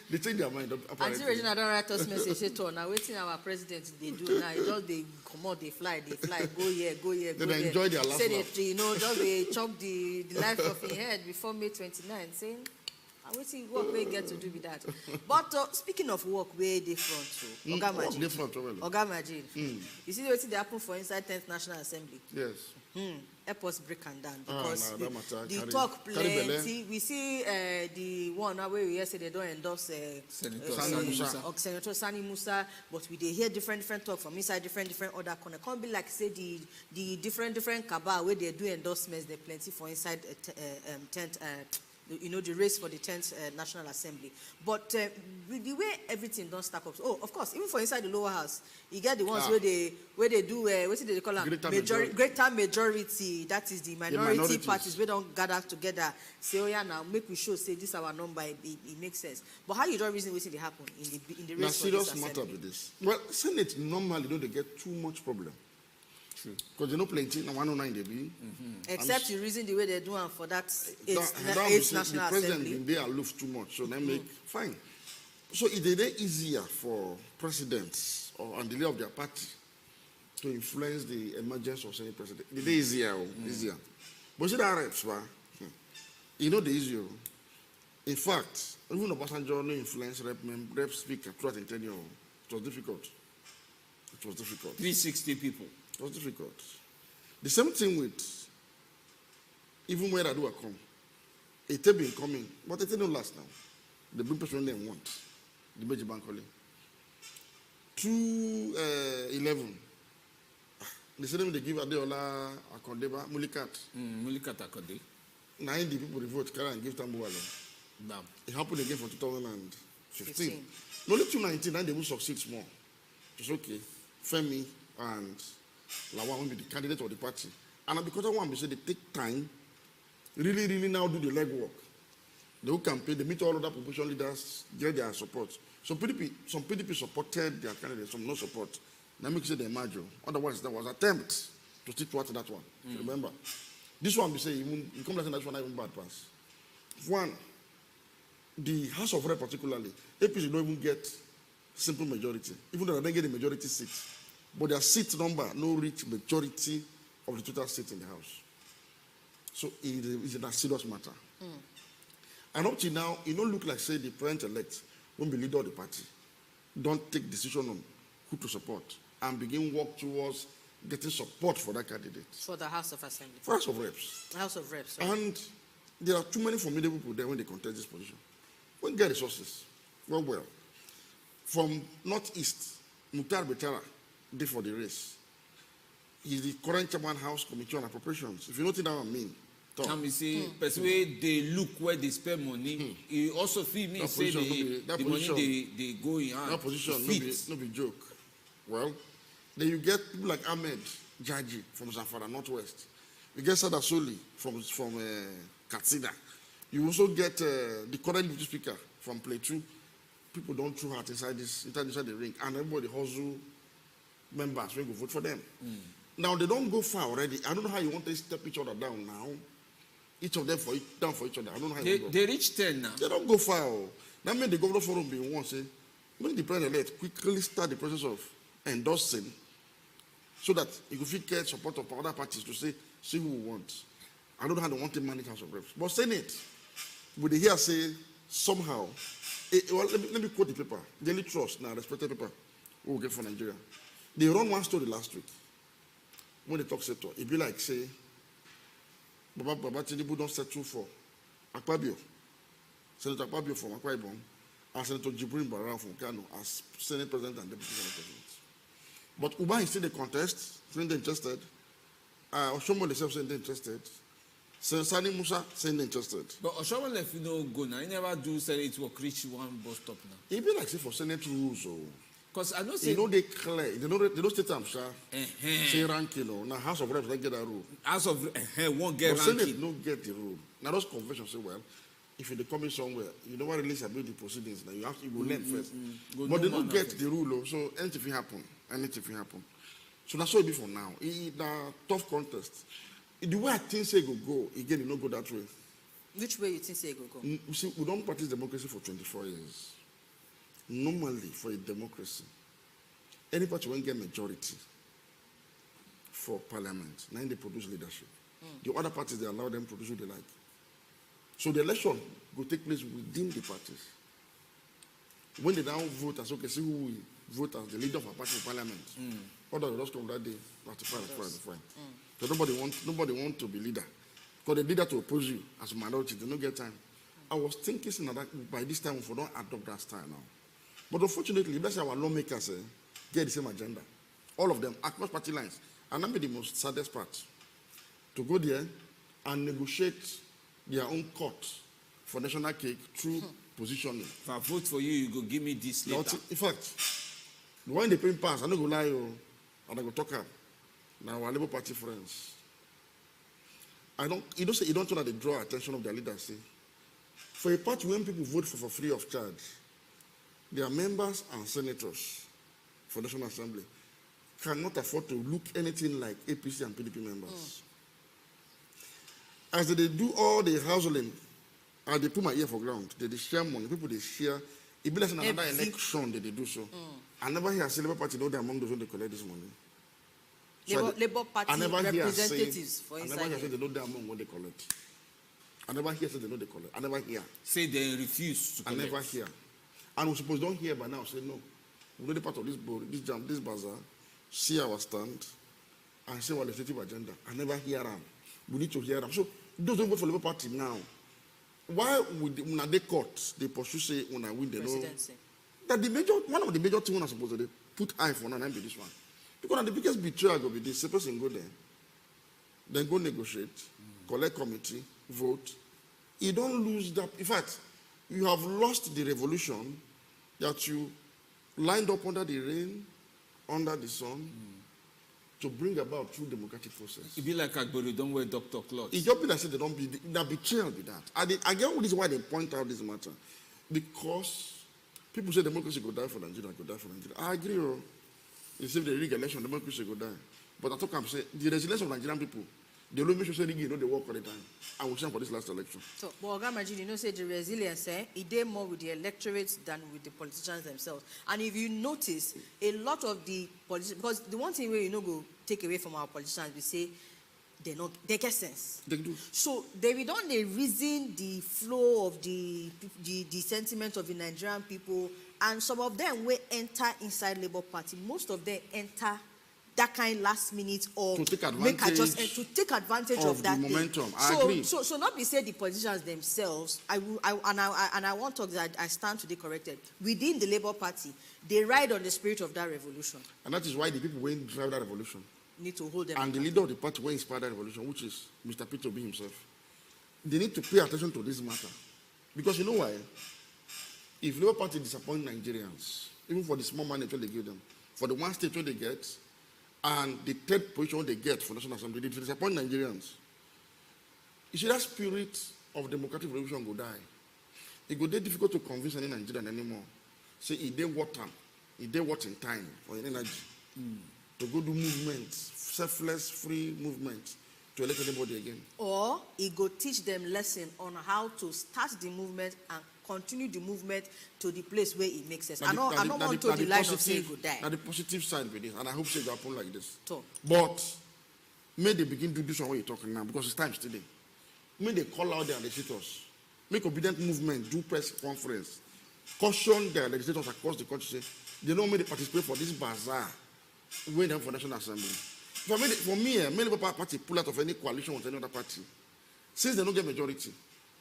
They change their mind. Auntie Regina don't write us message say to now waiting our president they do now. It just they come out they fly go here go here go They there. enjoy their last say laugh. they you know just they chop the life of his head before May 29 saying. I will see what we get to do with that. But speaking of work, way different too. Oga Majid. Oga Majid. You see what they happen for inside 10th National Assembly? Yes. Help us break and down because the talk plenty. We see the one where we hear say they don't endorse Senator Sani Musa, but we they hear different talk from inside different other corner. Can't be like say the different cabal where they do endorsements. They plenty for inside 10th. You know, the race for the 10th National Assembly. But with the way everything don't stack up. Oh, of course, even for inside the lower house, you get the ones where they do, what do they call them? Greater majority. That is the minority parties. We don't gather together. Say, oh yeah, now make we show, say this our number, it makes sense. But how you don't reason what they happen in the race for this serious assembly? matter with this. Well, Senate normally don't they get too much problem. Because they know plenty, now 109 they be. Except you reason the way they do and for that 8th National the president Assembly. been there aloof too much, so they make fine. So it is easier for presidents and the leader of their party to influence the emergence of Senate president. It is easier. But see that reps, you know the easier. In fact, even Obasanjo no influence rep speaker throughout the tenure. It was difficult. 360 people. It was difficult. The same thing with even when I do a come. It has been coming, but it didn't last now. The big person they want. The Beji Bank calling. 211. They said they give Adeola Akondeba Mulikat. Mulikat Akonde. 90 people vote carry and give Tambuwale. Damn. It happened again for 2015. Only 219, then they will succeed more. It's okay. Femi and Lawan will be the candidate of the party. And because of one, they say they take time, really now do the legwork. They will campaign, they meet all other opposition leaders, get their support. Some PDP supported their candidates, some no support. Now make sure they merge. Otherwise, there was an attempt to stick towards that one. Remember. This one, we say, you come back and that one, not even bad pass. One, the House of Rep particularly, APC don't even get simple majority, even though they don't get the majority seats. But their seat number no reach majority of the total seats in the House. So it is a serious matter. And up to now, it don't look like, say, the president-elect won't be leader of the party. Don't take decision on who to support and begin work towards getting support for that candidate. For the House of Assembly. For House of Reps. House of Reps. Right. And there are too many formidable people there when they contest this position. When get resources, well. From Northeast, Mukhtar Betara did for the race. He's the current chairman House Committee on Appropriations. If you know what I mean. Can we say, person where they look where they spend money, he also feel me say the money they go in hand. That position, no be joke. Well, then you get people like Ahmed Jaji from Zamfara Northwest. You get Sada Soli from Katsina. You also get the current deputy speaker from Plateau. People don't throw heart inside the ring, and everybody hustle members when go vote for them. Now they don't go far already. I don't know how you want to step each other down now. Each of them down for each other. I don't know how they reach 10 now. They don't go far. That made the governor forum be one say, when the president-elect quickly start the process of endorsing so that he could get support of other parties to say, see who we want. I don't know how they want to manage House of Reps. But Senate, with the hearsay, somehow, well, let me quote the paper, Daily Trust, now respected paper, we will get for Nigeria. They run one story last week. When they talk sector, it be like, say, Baba Tinubu don't settle for Akpabio, Senator Akpabio from Akwa Ibom, and Senator Jibrin Barra from Kano as Senate President and Deputy Senate President. But Uba is still the contest, saying they're interested. Oshomo themselves saying they're interested. Sani Musa saying they're interested. But Oshomo left go now. He never do Senate work reach one bus stop now. It be like say for Senate rules, so. Because I know say they clear. They don't state them, sir. Say ranking, now House of Reps don't get that rule. House of won't get but ranking. Senate don't get the rule. Now those conventions say, well, if you're coming somewhere, you don't want to release about the proceedings. Now you will learn first. But they don't get the rule, so anything happen. So that's what it be for now. It's a tough contest. The way I think say go, again, it don't go that way. Which way you think say go? You see, we don't practice democracy for 24 years. Normally, for a democracy, any party won't get majority for parliament. Now they produce leadership. The other parties, they allow them to produce what they like. So the election will take place within the parties. When they now vote as okay, see who we vote as the leader of a party in parliament. Others will just come that day, fine. So nobody want to be leader. Because the leader to oppose you as a minority, they don't get time. I was thinking that by this time we don't adopt that style now. But unfortunately, that's our lawmakers get the same agenda. All of them, across party lines. And that be the most saddest part. To go there and negotiate their own court for national cake through positioning. If I vote for you, you go give me this later. In fact, when they pay pass, I don't go lie, and I go talk up. Now our Labour Party friends. You don't say that they draw attention of their leaders. See? For a party when people vote for free of charge, their members and senators for the National Assembly cannot afford to look anything like APC and PDP members. As they do all the hustling, and they put my ear for ground, they share money, people they share. It be like another election that they do so. I never hear a Labour Party know they're among those who they collect this money. Labour Party representatives for inside. I never hear say they know they're among what they collect. I never hear say they know they collect. I never hear. Say they refuse to collect. I never hear. And we suppose don't hear by now, say no. We know the part of this board, this jam, this bazaar, see our stand, and say our legislative agenda. I never hear them. We need to hear them. So those who vote for Labour Party now, why would when they court, they pursue say when I win the law? That one of the major things I suppose they put eye for now and be this one. Because the biggest betrayal go be this, the person go there, then go negotiate, collect committee, vote. You don't lose that. In fact, you have lost the revolution that you lined up under the rain, under the sun, to bring about through democratic process. It be like Agbero don't wear doctor clothes. It just be like say they don't be that betrayal be that. I get all this why they point out this matter. Because people say democracy go die for Nigeria, go die for Nigeria. I agree. If they rig election, democracy go die. But I talk and say the resilience of Nigerian people, they will make sure they they work all the time. I will stand for this last election. So, but Ogamajid, say the resilience, it did more with the electorate than with the politicians themselves. And if you notice, a lot of the politicians, because the one thing we go take away from our politicians, we say they get sense. They do. So they don't reason the flow of the sentiment of the Nigerian people, and some of them will enter inside Labour Party. Most of them enter that kind last minute or to take advantage of that momentum. Thing. I agree. So not be say the politicians themselves. I want to talk that I stand to be corrected. Within the Labour Party, they ride on the spirit of that revolution. And that is why the people who drive that revolution need to hold them. And the leader of the party who inspired that revolution, which is Mr. Peter Obi himself, they need to pay attention to this matter. Because you know why? If Labour Party disappoint Nigerians, even for the small money they give them, for the one state they get, and the third position they get for National Assembly, they disappoint Nigerians. You see, that spirit of democratic revolution will die. It will be difficult to convince any Nigerian anymore. Say, if they what in time or in energy to go do movements, selfless, free movements to elect anybody again. Or it go teach them lesson on how to start the movement and continue the movement to the place where it makes sense. Now I don't want to the line of saying go die. Now the positive side with this, and I hope it will happen like this. So, But may they begin to do something you're talking now, because it's time today. May they call out their legislators, make obedient movement, do press conference, caution their legislators across the country, say they don't make they participate for this bazaar when they have for National Assembly. For me, many Labour Party pull out of any coalition with any other party. Since they don't get majority,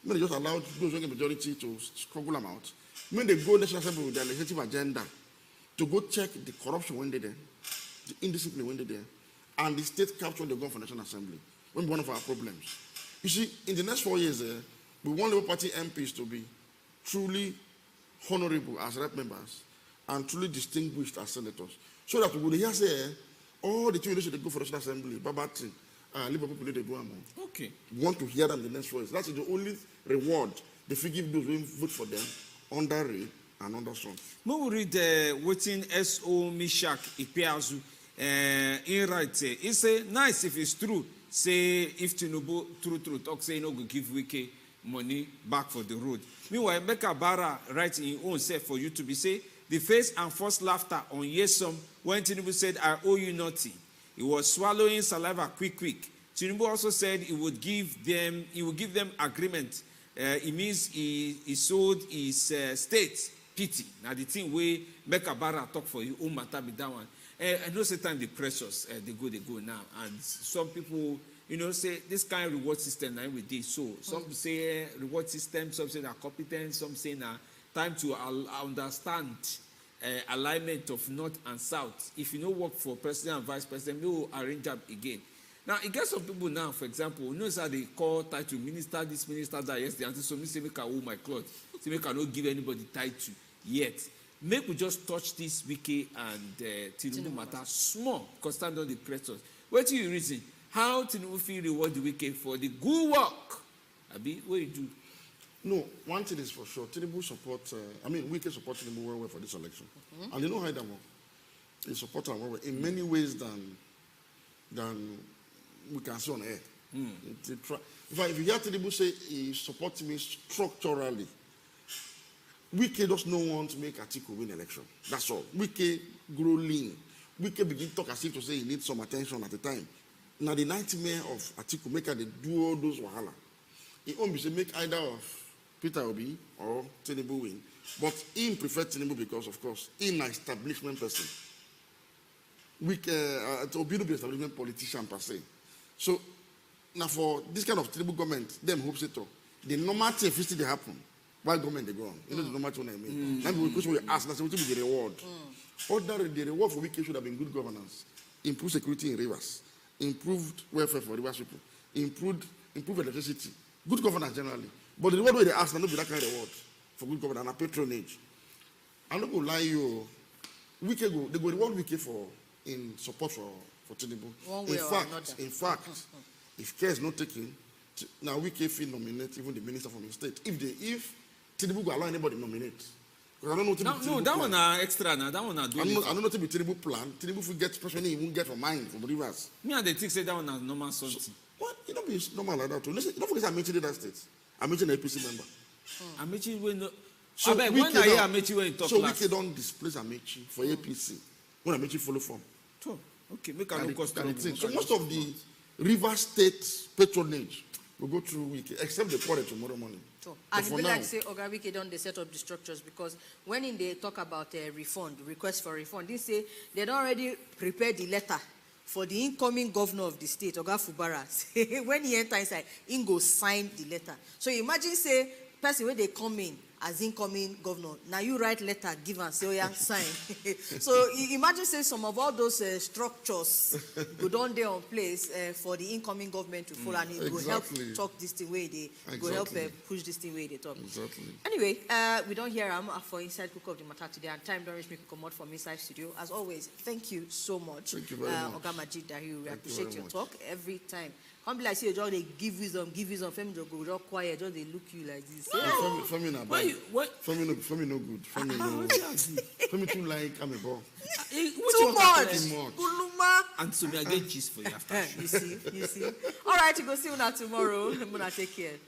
may they just allow those who get majority to struggle them out. May they go National Assembly with their legislative agenda to go check the corruption when they're there, the indiscipline when they're there, and the state capture when they go for National Assembly. When one of our problems. You see, in the next 4 years, we want Labour Party MPs to be truly honorable as rep members and truly distinguished as senators. So that we will hear say, all the two leaders should go for the National Assembly, Babati, Labour people, they do them. Okay. We want to hear them in the next 4 years. That's the only reward they give those who vote for them under rain and under sun. When we read waiting S.O. Mishak Ipeazu in right, he say, nice if it's true. Say if Tinubu true talk say no go give Wike money back for the road. Meanwhile, Beka Bara write in his own self for you to be say the face and forced laughter on Nyesom when Tinubu said, I owe you nothing. He was swallowing saliva quick. Tinubu also said he would give them agreement. It means he sold his state pity. Now the thing where Beka Bara talk for you, own matter be that one. I know sometimes the pressures, they go now. And some people, say this kind of reward system now we did. So some say reward system, some say that competence, some say now time to understand alignment of north and south. If you don't work for president and vice president, you will arrange up again. Now, it gets some people now, for example, notice how they call title minister, this minister, that yesterday, and so me say make I hold my cloth. Say make I not give anybody title yet. Make we just touch this Wike and Tinubu matter small, because stand on the pressures. What do you reason? How Tinubu feel reward the Wike for the good work? Abi, what you do? No, one thing is for sure. Tinubu supports, Wike supports Tinubu well for this election. And you know how that work? He supports him well in many ways than we can see on air. If you hear Tinubu say he supports me structurally, Wike does not want to make Atiku win election. That's all. Wike grow lean. Wike begin to talk as if to say he needs some attention at the time. Now the nightmare of Atiku make her do all those wahala. He won't be say make either of Peter Obi or Tinubu win. But he prefer Tinubu because, of course, he an establishment person. Obi no be establishment politician per se. So now for this kind of Tinubu government, them hopes it all. The normal thing if they happen. Why government they go on? You know the normal thing I mean. Now the question we ask, that's what will be the reward. Ordinarily, the reward for Wike should have been good governance, improved security in rivers, improved welfare for rivers people, improved electricity, good governance generally. But the reward where they ask, not be that kind of reward for good governance and patronage. I'm not going to lie you. They go reward Wike for in support for Tinubu. In fact, if care is not taken, now Wike feel nominate even the minister from his state. If Tinubu go allow anybody nominate, because I don't know what no, that one are extra now. That one are doing. I don't know what to be Tinubu plan. Tinubu will get person he won't get from mine from rivers. Me and the think say that one are normal something. So, what? You don't be normal like that too. Listen, don't forget I mentioned that state. I mentioned an APC member. Amechi when so when I hear Amechi when talk so last. Wike don't displace Amechi for APC. When Amechi follow form. So, okay, make a no cost. So most of the river state patronage will go through Wike, except the quarter tomorrow morning. So, and it be like say Oga Wike don't they set up the structures, because when they talk about refund, request for refund, they say they don't already prepare the letter for the incoming governor of the state, Oga Fubara. When he enter inside, he go sign the letter. So imagine say person when they come in as incoming governor, now you write letter, give and say, oh yeah, sign. So imagine say some of all those structures go down there on place for the incoming government to follow, and it will help talk this thing way they go help push this thing way they talk. Exactly. Anyway, we don't hear for Inside Cook of the Matter today, and time don't reach me to come out from Inside Studio. As always, thank you so much. Thank you very much. Oga Majid Dahiru, we appreciate your talk every time. Come be like, see, just they give wisdom, Femi just go just quiet, just they look you like this. Femi na bad. Femi no good. Femi too like I'm a ball. Too much. Kuluma. And so me I get cheese for you after. You see. All right, you go see you tomorrow. I'm gonna take care.